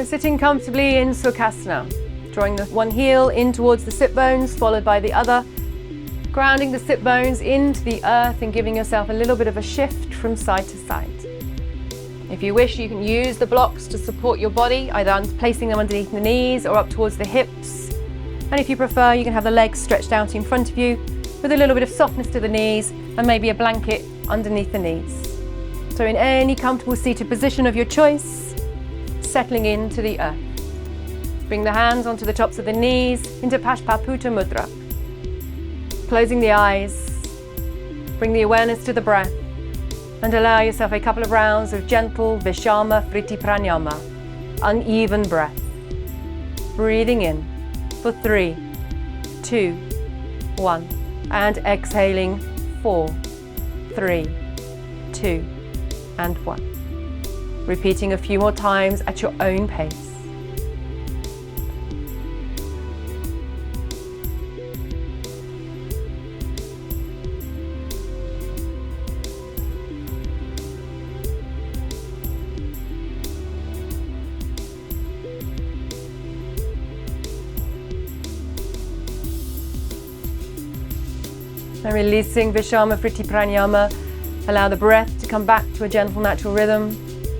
So sitting comfortably in Sukhasana, drawing the one heel in towards the sit bones, followed by the other, grounding the sit bones into the earth and giving yourself a little bit of a shift from side to side. If you wish, you can use the blocks to support your body, either placing them underneath the knees or up towards the hips. And if you prefer, you can have the legs stretched out in front of you with a little bit of softness to the knees and maybe a blanket underneath the knees. So in any comfortable seated position of your choice, settling into the earth. Bring the hands onto the tops of the knees into Pashpaputa Mudra. Closing the eyes, bring the awareness to the breath and allow yourself a couple of rounds of gentle Vishama Vritti Pranayama, uneven breath. Breathing in for 3, 2, 1 and exhaling 4, 3, 2 and 1. Repeating a few more times at your own pace. And releasing Vishama Vritti Pranayama, allow the breath to come back to a gentle natural rhythm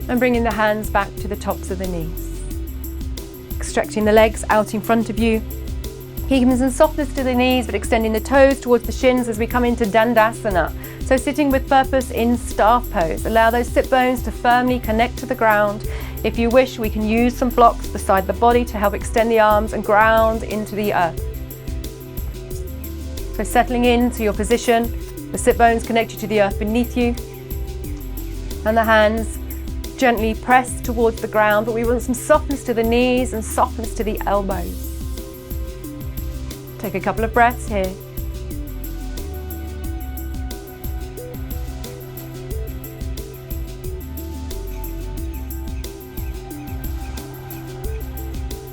and bringing the hands back to the tops of the knees. Stretching the legs out in front of you, keeping some softness to the knees but extending the toes towards the shins as we come into Dandasana. So sitting with purpose in staff pose. Allow those sit bones to firmly connect to the ground. If you wish, we can use some blocks beside the body to help extend the arms and ground into the earth. So settling into your position, the sit bones connect you to the earth beneath you and the hands gently press towards the ground, but we want some softness to the knees and softness to the elbows. Take a couple of breaths here.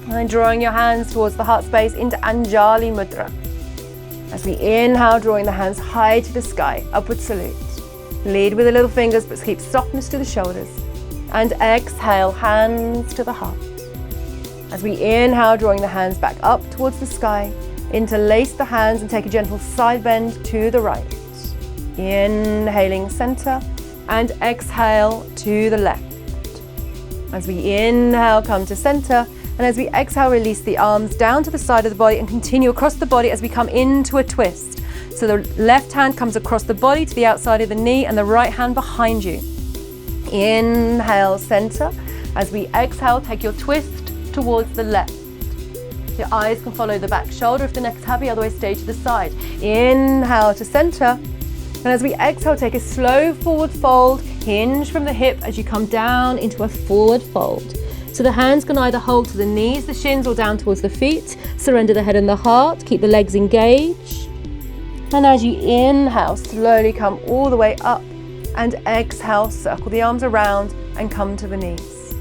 And drawing your hands towards the heart space into Anjali Mudra. As we inhale, drawing the hands high to the sky, upward salute. Lead with the little fingers, but keep softness to the shoulders. And exhale, hands to the heart. As we inhale, drawing the hands back up towards the sky, interlace the hands and take a gentle side bend to the right. Inhaling center and exhale to the left. As we inhale, come to center. And as we exhale, release the arms down to the side of the body and continue across the body as we come into a twist. So the left hand comes across the body to the outside of the knee and the right hand behind you. Inhale, center. As we exhale, take your twist towards the left. Your eyes can follow the back shoulder if the neck is happy, otherwise stay to the side. Inhale to center. And as we exhale, take a slow forward fold, hinge from the hip as you come down into a forward fold. So the hands can either hold to the knees, the shins, or down towards the feet. Surrender the head and the heart. Keep the legs engaged. And as you inhale, slowly come all the way up. And exhale, circle the arms around and come to the knees.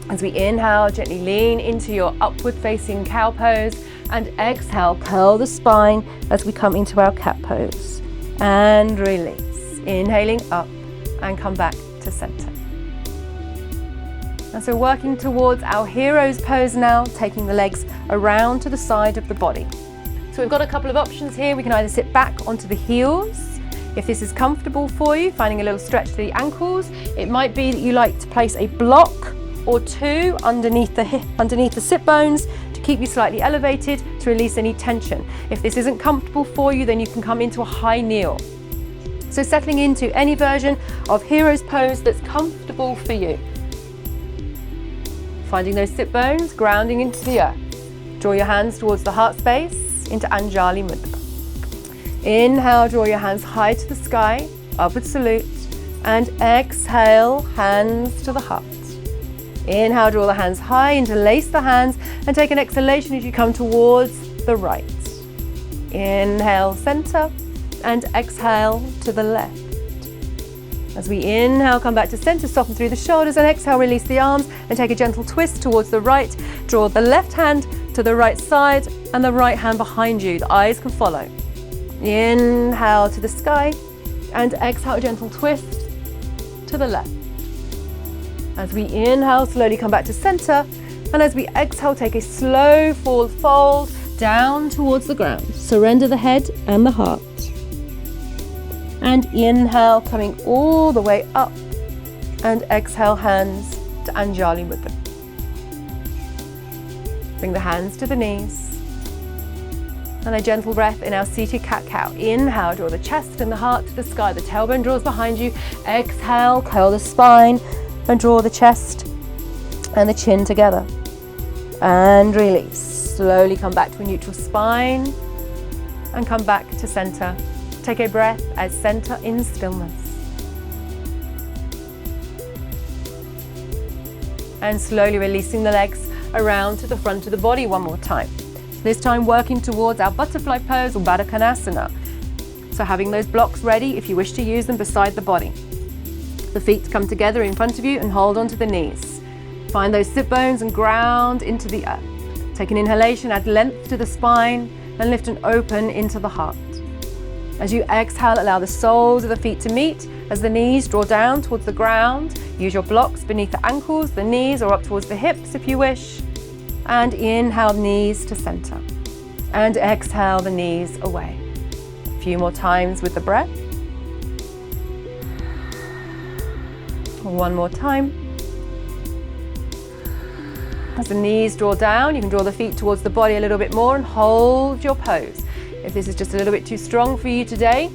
As we inhale, gently lean into your upward facing cow pose. And exhale, curl the spine as we come into our cat pose. And release. Inhaling up and come back to center. And so working towards our hero's pose now, taking the legs around to the side of the body. So we've got a couple of options here. We can either sit back onto the heels. If this is comfortable for you, finding a little stretch to the ankles. It might be that you like to place a block or two underneath the sit bones to keep you slightly elevated to release any tension. If this isn't comfortable for you, then you can come into a high kneel. So settling into any version of hero's pose that's comfortable for you. Finding those sit bones, grounding into the earth. Draw your hands towards the heart space, into Anjali Mudra. Inhale, draw your hands high to the sky, upward salute. And exhale, hands to the heart. Inhale, draw the hands high, interlace the hands, and take an exhalation as you come towards the right. Inhale, center, and exhale to the left. As we inhale, come back to center, soften through the shoulders, and exhale, release the arms and take a gentle twist towards the right. Draw the left hand to the right side and the right hand behind you. The eyes can follow. Inhale to the sky and exhale, a gentle twist to the left. As we inhale, slowly come back to center. And as we exhale, take a slow forward fold down towards the ground. Surrender the head and the heart. And inhale, coming all the way up. And exhale, hands to Anjali Mudra. Bring the hands to the knees. And a gentle breath in our seated cat-cow. Inhale, draw the chest and the heart to the sky. The tailbone draws behind you. Exhale, curl the spine and draw the chest and the chin together. And release. Slowly come back to a neutral spine and come back to center. Take a breath at center in stillness. And slowly releasing the legs around to the front of the body one more time. This time working towards our butterfly pose or Baddha Konasana. So having those blocks ready if you wish to use them beside the body. The feet come together in front of you and hold onto the knees. Find those sit bones and ground into the earth. Take an inhalation, add length to the spine and lift and open into the heart. As you exhale, allow the soles of the feet to meet as the knees draw down towards the ground. Use your blocks beneath the ankles, the knees, or up towards the hips if you wish. And inhale, knees to center. And exhale, the knees away. A few more times with the breath. One more time. As the knees draw down, you can draw the feet towards the body a little bit more and hold your pose. If this is just a little bit too strong for you today,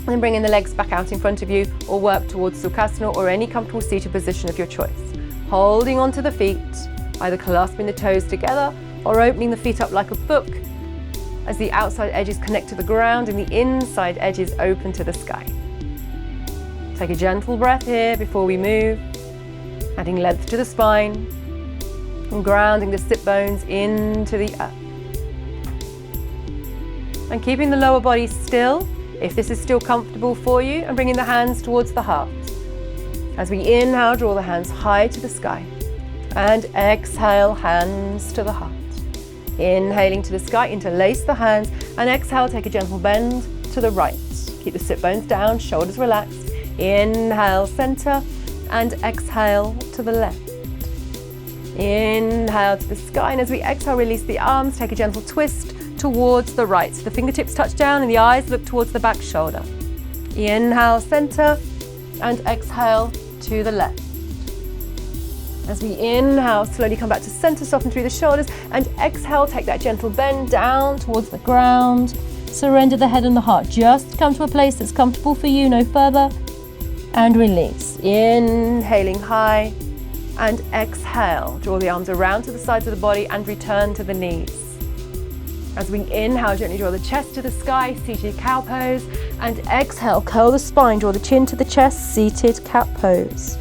then bring in the legs back out in front of you or work towards Sukhasana or any comfortable seated position of your choice. Holding onto the feet, either clasping the toes together or opening the feet up like a book as the outside edges connect to the ground and the inside edges open to the sky. Take a gentle breath here before we move, adding length to the spine and grounding the sit bones into the earth. And keeping the lower body still, if this is still comfortable for you, and bringing the hands towards the heart. As we inhale, draw the hands high to the sky. And exhale, hands to the heart. Inhaling to the sky, interlace the hands, and exhale, take a gentle bend to the right. Keep the sit bones down, shoulders relaxed. Inhale, center, and exhale to the left. Inhale to the sky, and as we exhale, release the arms, take a gentle twist towards the right. So the fingertips touch down and the eyes look towards the back shoulder. Inhale, center, and exhale to the left. As we inhale, slowly come back to center, soften through the shoulders, and exhale, take that gentle bend down towards the ground. Surrender the head and the heart. Just come to a place that's comfortable for you, no further. And release. Inhaling high, and exhale. Draw the arms around to the sides of the body and return to the knees. As we inhale, gently draw the chest to the sky, seated cow pose, and exhale, curl the spine, draw the chin to the chest, seated cat pose.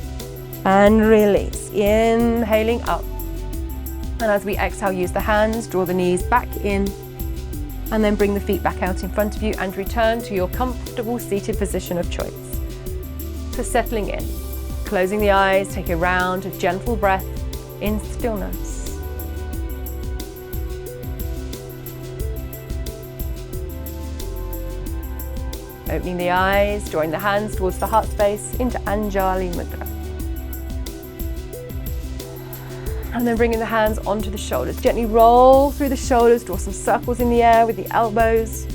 And release, inhaling up. And as we exhale, use the hands, draw the knees back in, and then bring the feet back out in front of you and return to your comfortable seated position of choice. So settling in, closing the eyes, take a round of gentle breath in stillness. Opening the eyes, drawing the hands towards the heart space into Anjali Mudra. And then bringing the hands onto the shoulders. Gently roll through the shoulders, draw some circles in the air with the elbows.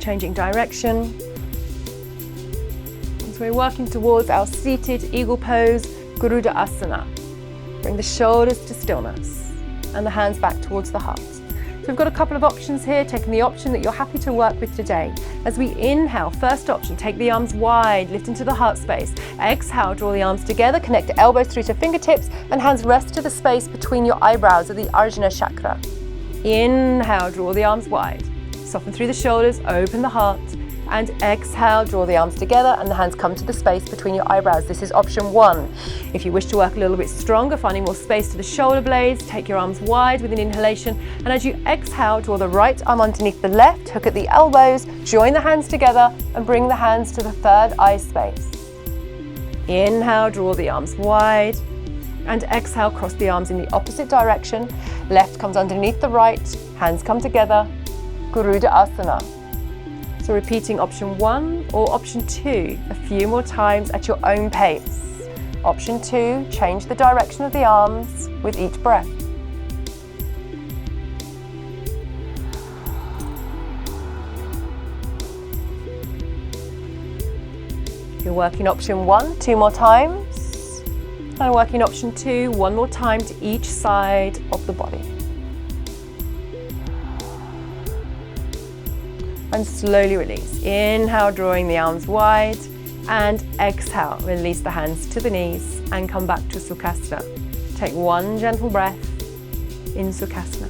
Changing direction. As we're working towards our seated eagle pose, Garuda Asana. Bring the shoulders to stillness and the hands back towards the heart. So we've got a couple of options here, taking the option that you're happy to work with today. As we inhale, first option, take the arms wide, lift into the heart space. Exhale, draw the arms together, connect the elbows through to fingertips, and hands rest to the space between your eyebrows of the Ajna chakra. Inhale, draw the arms wide. Soften through the shoulders, open the heart. And exhale, draw the arms together and the hands come to the space between your eyebrows. This is option one. If you wish to work a little bit stronger, finding more space to the shoulder blades, take your arms wide with an inhalation. And as you exhale, draw the right arm underneath the left, hook at the elbows, join the hands together and bring the hands to the third eye space. Inhale, draw the arms wide. And exhale, cross the arms in the opposite direction. Left comes underneath the right, hands come together, Garuda Asana. So repeating option one or option two a few more times at your own pace. Option 2, change the direction of the arms with each breath. You're working option 1 2 more times, and working option 2 1 more time to each side of the body. And slowly release. Inhale, drawing the arms wide, and exhale, release the hands to the knees and come back to Sukhasana. Take one gentle breath in Sukhasana.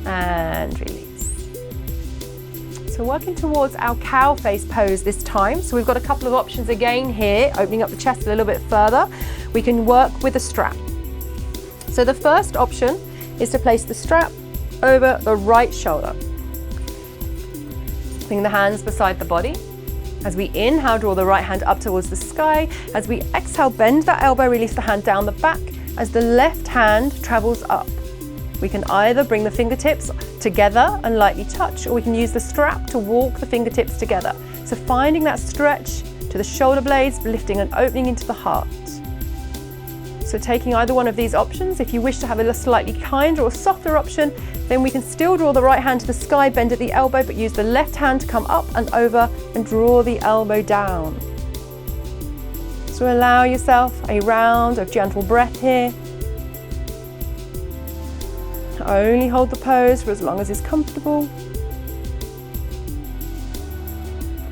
And release. So working towards our cow face pose this time. So we've got a couple of options again here, opening up the chest a little bit further. We can work with a strap. So the first option is to place the strap over the right shoulder. Bring the hands beside the body. As we inhale, draw the right hand up towards the sky. As we exhale, bend that elbow, release the hand down the back as the left hand travels up. We can either bring the fingertips together and lightly touch, or we can use the strap to walk the fingertips together. So finding that stretch to the shoulder blades, lifting and opening into the heart. So taking either one of these options. If you wish to have a slightly kinder or softer option, then we can still draw the right hand to the sky, bend at the elbow, but use the left hand to come up and over and draw the elbow down. So allow yourself a round of gentle breath here. Only hold the pose for as long as is comfortable.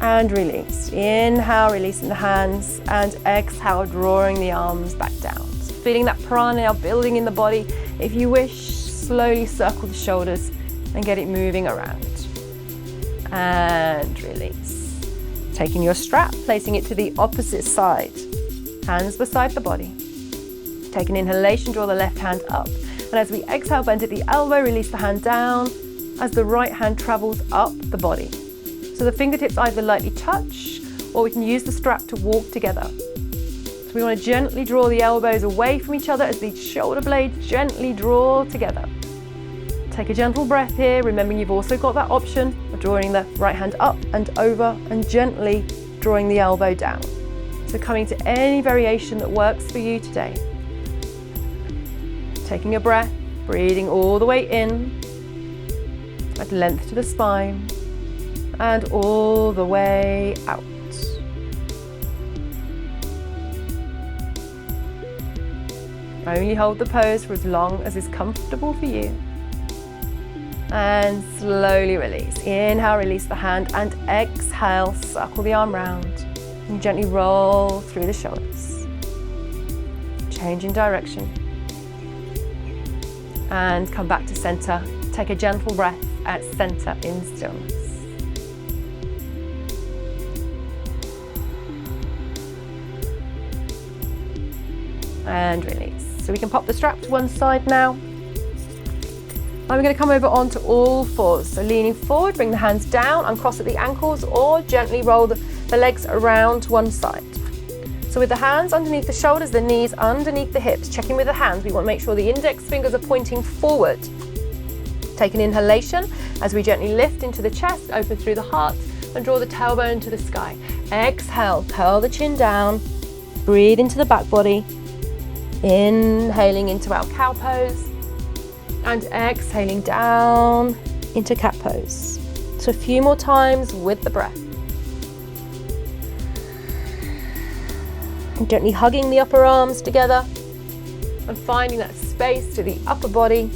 And release. Inhale, releasing the hands, and exhale, drawing the arms back down. So feeling that prana now building in the body. If you wish, slowly circle the shoulders and get it moving around. And release. Taking your strap, placing it to the opposite side. Hands beside the body. Take an inhalation, draw the left hand up. And as we exhale, bend at the elbow, release the hand down as the right hand travels up the body. So the fingertips either lightly touch, or we can use the strap to walk together. So we want to gently draw the elbows away from each other as the shoulder blades gently draw together. Take a gentle breath here, remembering you've also got that option of drawing the right hand up and over and gently drawing the elbow down. So coming to any variation that works for you today. Taking a breath, breathing all the way in, at length to the spine, and all the way out. Only hold the pose for as long as is comfortable for you. And slowly release. Inhale, release the hand, and exhale, circle the arm round. And gently roll through the shoulders. Changing direction. And come back to center. Take a gentle breath at center in stillness. And release. So we can pop the strap to one side now. And we're going to come over onto all fours. So leaning forward, bring the hands down, uncross at the ankles, or gently roll the legs around to one side. So with the hands underneath the shoulders, the knees underneath the hips, checking with the hands, we want to make sure the index fingers are pointing forward. Take an inhalation as we gently lift into the chest, open through the heart, and draw the tailbone to the sky. Exhale, curl the chin down, breathe into the back body, inhaling into our cow pose, and exhaling down into cat pose. So a few more times with the breath. And gently hugging the upper arms together and finding that space to the upper body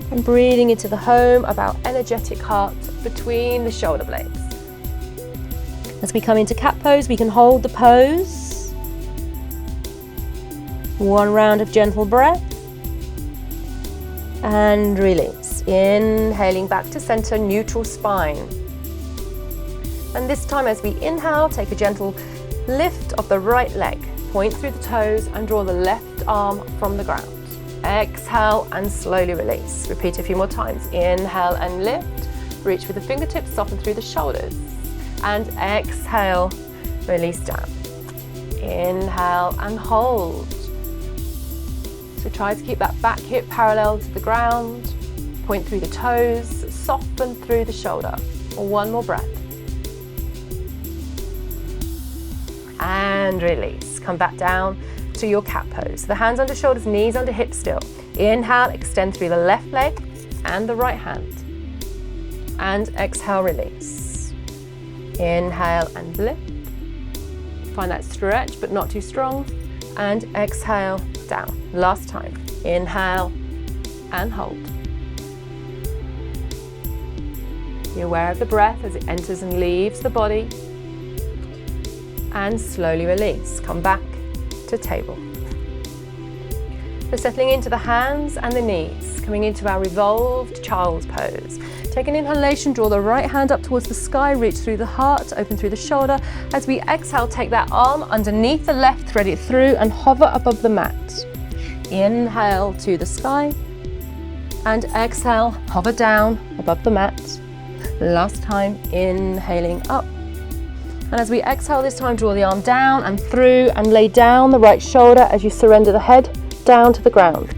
and breathing into the home of our energetic heart between the shoulder blades. As we come into cat pose, we can hold the pose. One round of gentle breath and release. Inhaling back to center, neutral spine. And this time as we inhale, take a gentle lift of the right leg, point through the toes and draw the left arm from the ground. Exhale and slowly release. Repeat a few more times. Inhale and lift. Reach with the fingertips, soften through the shoulders. And exhale, release down. Inhale and hold. So try to keep that back hip parallel to the ground. Point through the toes, soften through the shoulder. One more breath. and release. Come back down to your cat pose. The hands under shoulders, knees under hips still. Inhale, extend through the left leg and the right hand. And exhale, release. Inhale and lift. Find that stretch, but not too strong. And exhale, down. Last time. Inhale and hold. Be aware of the breath as it enters and leaves the body. And slowly release. Come back to table. So settling into the hands and the knees, coming into our revolved child's pose. Take an inhalation, draw the right hand up towards the sky, reach through the heart, open through the shoulder. As we exhale, take that arm underneath the left, thread it through and hover above the mat. Inhale to the sky and exhale, hover down above the mat. Last time, inhaling up. And as we exhale this time, draw the arm down and through and lay down the right shoulder as you surrender the head down to the ground.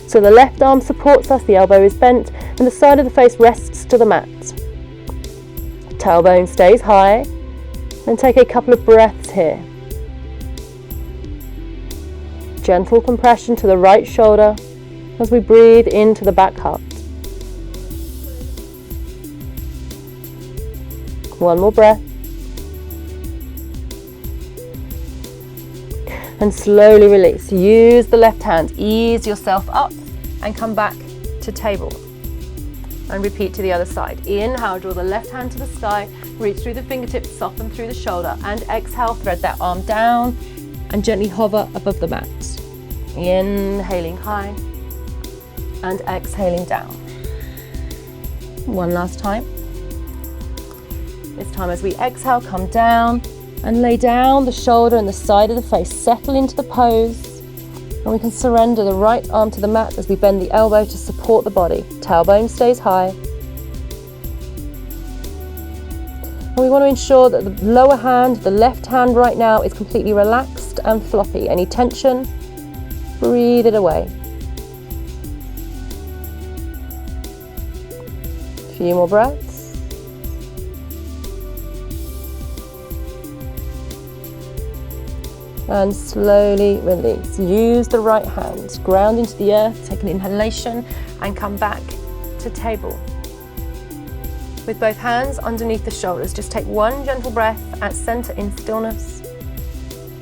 So the left arm supports us, the elbow is bent, and the side of the face rests to the mat. Tailbone stays high, and take a couple of breaths here. Gentle compression to the right shoulder as we breathe into the back heart. One more breath. And slowly release. Use the left hand. Ease yourself up and come back to table. And repeat to the other side. Inhale, draw the left hand to the sky. Reach through the fingertips, soften through the shoulder. And exhale, thread that arm down and gently hover above the mat. Inhaling high and exhaling down. One last time. This time as we exhale, come down and lay down the shoulder and the side of the face. Settle into the pose and we can surrender the right arm to the mat as we bend the elbow to support the body. Tailbone stays high. And we want to ensure that the lower hand, the left hand right now is completely relaxed and floppy. Any tension, breathe it away. A few more breaths. And slowly release. Use the right hand, ground into the earth, take an inhalation and come back to table. With both hands underneath the shoulders, just take one gentle breath at center in stillness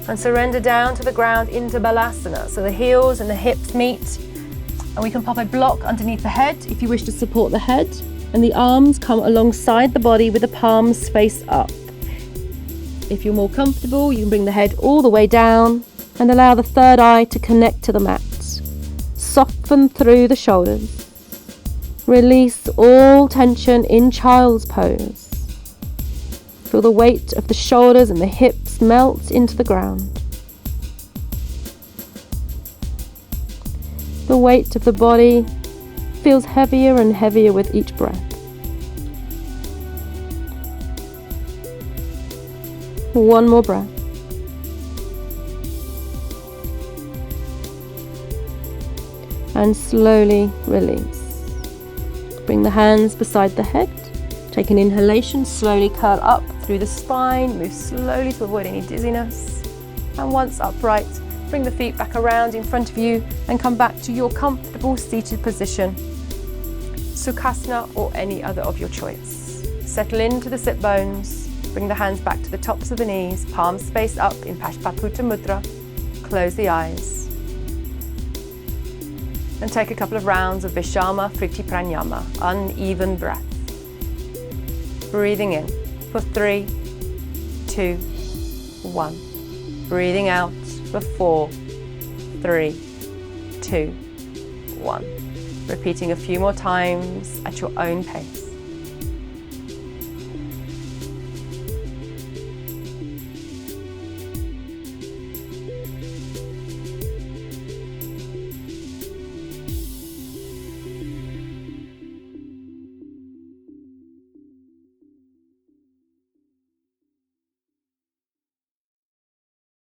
and surrender down to the ground into Balasana. So the heels and the hips meet and we can pop a block underneath the head if you wish to support the head, and the arms come alongside the body with the palms face up. If you're more comfortable, you can bring the head all the way down and allow the third eye to connect to the mat. Soften through the shoulders. Release all tension in child's pose. Feel the weight of the shoulders and the hips melt into the ground. The weight of the body feels heavier and heavier with each breath. One more breath. And slowly release. Bring the hands beside the head. Take an inhalation, slowly curl up through the spine. Move slowly to avoid any dizziness. And once upright, bring the feet back around in front of you and come back to your comfortable seated position. Sukhasana or any other of your choice. Settle into the sit bones. Bring the hands back to the tops of the knees, palms face up in Pashupata Mudra. Close the eyes. And take a couple of rounds of Vishama Friti Pranayama, uneven breath. Breathing in for 3, 2, 1. Breathing out for 4, 3, 2, 1. Repeating a few more times at your own pace.